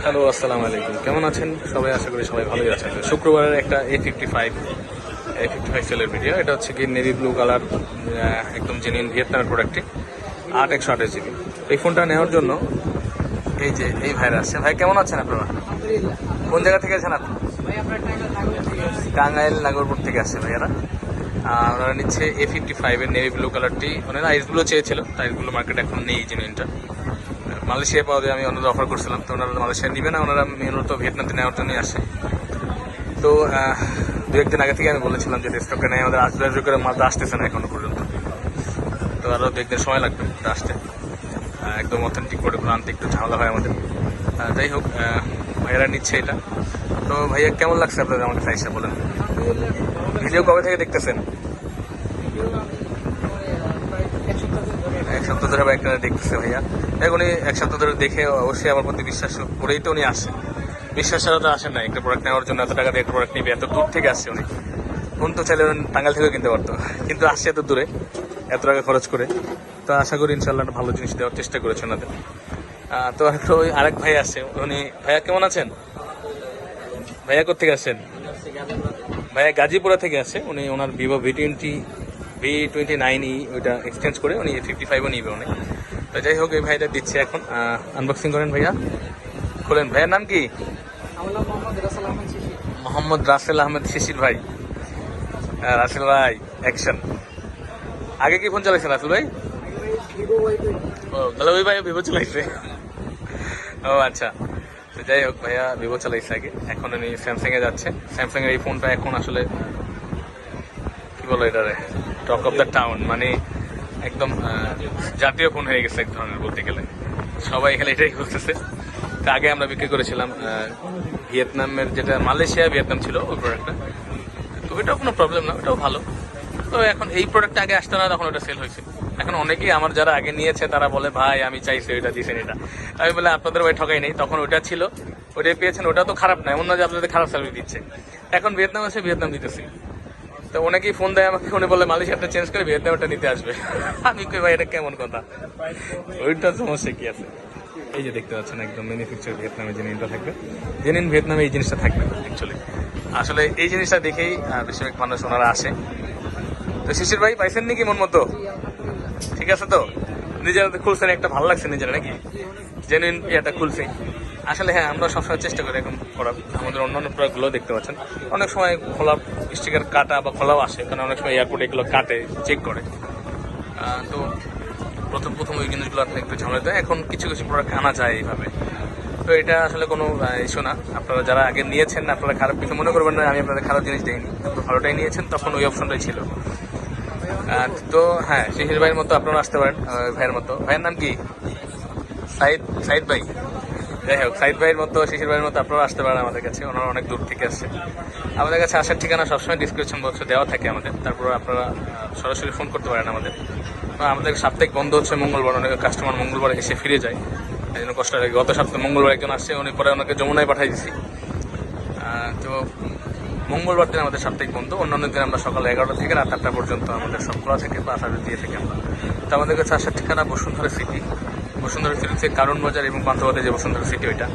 Hello, আসসালামু আলাইকুম। কেমন আছেন সবাই? আশা করি সবাই ভালোই আছেন। শুক্রবারের একটা A55 সেলের ভিডিও। এটা হচ্ছে কি নেভি ব্লু কালার, একদম জেনুইন ভিয়েতনামের প্রোডাক্টটি, 8 128 GB। এই ফোনটা নেওয়ার জন্য এই ভাইরা আসছে। ভাই কেমন আছেন আপনারা? কোন জায়গা থেকে আছেন আপনি? টাঙ্গাইল নাগরপুর থেকে আসছে ভাইয়ারা। ওনারা নিচ্ছে A55 এর নেভি ব্লু কালারটি। ওনারা আইসগুলো চেয়েছিল, আইসগুলো মার্কেটে এখন নেই জেনুইনটা। মালয়েশিয়া পাওয়া যায়, আমি ওনাদের অফার করছিলাম, তো ওনারা মালয়েশিয়া নিবে না, ওনারা মূলত ভিয়েতনামে নেওয়ার জন্যই আসে। তো দু একদিন আগে থেকে আমি বলেছিলাম যে স্টকে নেই, আমাদের আসবে করে মালটা আসতেছে না এখনো পর্যন্ত। তো আরও দু একদিন সময় লাগবে আসতে। একদম অথেন্টিক প্রোডাক্ট আনতে একটু ঝামেলা হয় আমাদের। যাই হোক, ভাইয়ারা নিচ্ছে এটা। তো ভাইয়া কেমন লাগছে আপনাদের আমাকে সাইজটা বলেন? ভিডিও কবে থেকে দেখতেছেন? এক সপ্তাহ ধরে বাইকটা দেখতেছে ভাইয়া। উনি এক সপ্তাহ ধরে দেখে অবশ্যই আমার প্রতি বিশ্বাস করেই তো উনি আসে। বিশ্বাস ছাড়া তো আসেন না একটা প্রোডাক্ট নেওয়ার জন্য। এত টাকা দিয়ে একটা প্রোডাক্ট নিবে, এত দূর থেকে আসছে উনি। ফোন তো চাইলে টাঙ্গাইল থেকেও কিনতে পারতো, কিন্তু আসছে এত দূরে, এত টাকা খরচ করে। তো আশা করি ইনশাল্লাহ একটা ভালো জিনিস দেওয়ার চেষ্টা করেছে ওনাদের। তো একটা ওই আরেক ভাই আসছে। উনি, ভাইয়া কেমন আছেন? ভাইয়া কোথেকে আসছেন? ভাইয়া গাজীপুরা থেকে আসছে। উনি ওনার ভিভো V29E ওইটা এক্সচেঞ্জ করে উনি A55ও নিবে উনি। তো যাই হোক, এই ভাইটা দিচ্ছে এখন। আনবক্সিং করেন ভাইয়া, খোলেন। ভাইয়ার নাম কি? মোহাম্মদ রাসেল আহমেদ শিশির ভাই। রাসেল ভাই অ্যাকশন। আগে কি ফোন চালাইছেন রাসেল ভাই? ও তাহলে ওই ভাই ভিভো চালাইছে। ও আচ্ছা। তো যাই হোক, ভাইয়া ভিভো চালাইছে আগে, এখন উনি স্যামসাং এ যাচ্ছে। স্যামসাং এর এই ফোনটা এখন আসলে কি বলো এটারে, টক অফ দ্য টাউন, মানে একদম জাতীয় ফোন হয়ে গেছে এক ধরনের বলতে গেলে। সবাই এখানে এটাই খুঁজতেছে। তো আগে আমরা বিক্রি করেছিলাম ভিয়েতনামের, যেটা মালয়েশিয়া ভিয়েতনাম ছিল ওই প্রোডাক্টটা। তো ওইটাও কোনো প্রবলেম না, ওটাও ভালো। তো এখন এই প্রোডাক্টটা আগে আসতো না, তখন ওটা সেল হয়েছে। এখন অনেকেই আমার যারা আগে নিয়েছে তারা বলে ভাই আমি চাইছি ওইটা, দিয়েছেন এটা। আমি বলে আপনাদের ওই ঠকাই নেই, তখন ওইটা ছিল, ওইটাই পেয়েছেন। ওটা তো খারাপ না, এমন না যে আপনাদের খারাপ সার্ভিস দিচ্ছে। এখন ভিয়েতনাম আছে, ভিয়েতনাম দিতেছি। তো অনেকেই ফোন দেয় আমাকে, উনি বলে মালয়েশিয়াটা চেঞ্জ করে ভিয়েতনামটা নিতে আসবে। আমি কই ভাই এটা কেমন কথা? ওইটা সমস্যা কি আছে? এই যে দেখতে পাচ্ছেন একদম ম্যানুফ্যাকচার ভিয়েতনামে জেনুইনটা থাকবে। জেনুইন ভিয়েতনামে এই জিনিসটা থাকবে অ্যাকচুয়ালি। আসলে এই জিনিসটা দেখেই বেশিরভাগ মানুষ ওনারা আসে। তো শিশির ভাই পাইছেন নাকি মন মতো? ঠিক আছে তো? নিজেরা খুলছেন, একটা ভালো লাগছে নিজেরা নাকি? জেনুইন ইয়েটা খুলছে। আসলে হ্যাঁ, আমরা সবসময় চেষ্টা করি এখন করার। আমাদের অন্যান্য প্রোডাক্টগুলো দেখতে পাচ্ছেন, অনেক সময় খোলা স্টিকার কাটা বা খোলাও আসে, কারণ অনেক সময় এয়ারপোর্টে এগুলো কাটে, চেক করে। তো প্রথম ওই জিনিসগুলো আপনি একটু ঝামেলা দেয়। এখন কিছু কিছু প্রোডাক্ট আনা যায় এইভাবে। তো এটা আসলে কোনো ইস্যু না। আপনারা যারা আগে নিয়েছেন, আপনারা খারাপ কিছু মনে করবেন না, আমি আপনাদের খারাপ জিনিস দিইনি। আপনারা ভালোটাই নিয়েছেন, তখন ওই অপশনটাই ছিল। তো হ্যাঁ, শিশির ভাইয়ের মতো আপনারা আসতে পারেন। ভাইয়ের মতো, ভাইয়ের নাম কি? সাইদ ভাই। যাই হোক, সাইদ ভাইয়ের মতো, শিশির ভাইয়ের মতো আপনারা আসতে পারেন আমাদের কাছে। ওনারা অনেক দূর থেকে আসছে। আমাদের কাছে আসার ঠিকানা সবসময় ডিসক্রিপশন বক্সে দেওয়া থাকে আমাদের। তারপর আপনারা সরাসরি ফোন করতে পারেন আমাদের। আমাদের সাপ্তাহিক বন্ধ হচ্ছে মঙ্গলবার, অনেক কাস্টমার মঙ্গলবার এসে ফিরে যায়, এই জন্য কষ্ট লাগে। গত সপ্তাহে মঙ্গলবার একজন আসছে, উনি পরে ওনাকে যমুনায় পাঠিয়ে দিচ্ছি। তো মঙ্গলবার দিন আমাদের সাপ্তাহিক বন্ধ। অন্যান্য দিন আমরা সকাল 11টা থেকে রাত 8টা পর্যন্ত আমাদের সব খোলা থাকে বা সার্ভিস দিয়ে থাকি আমরা। তো আমাদের কাছে আসার ঠিকানা বসুন্ধরা সিটি। বসুন্ধরা সিটি থেকে কারণ বাজার এবং পান্থবাদে যে বসুন্ধরা সিটি ওইটা।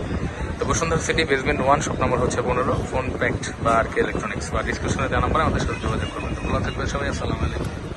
তো Bashundhara city basement 1, shop number হচ্ছে 15, ফোন প্যাক্ট বা আর কে ইলেকট্রনিক্স, বা ডিসক্রিপশনে দেওয়া নাম্বার আমাদের সাথে যোগাযোগ করবেন। তো ভালো থাকবেন সবাই, আসসালামু আলাইকুম।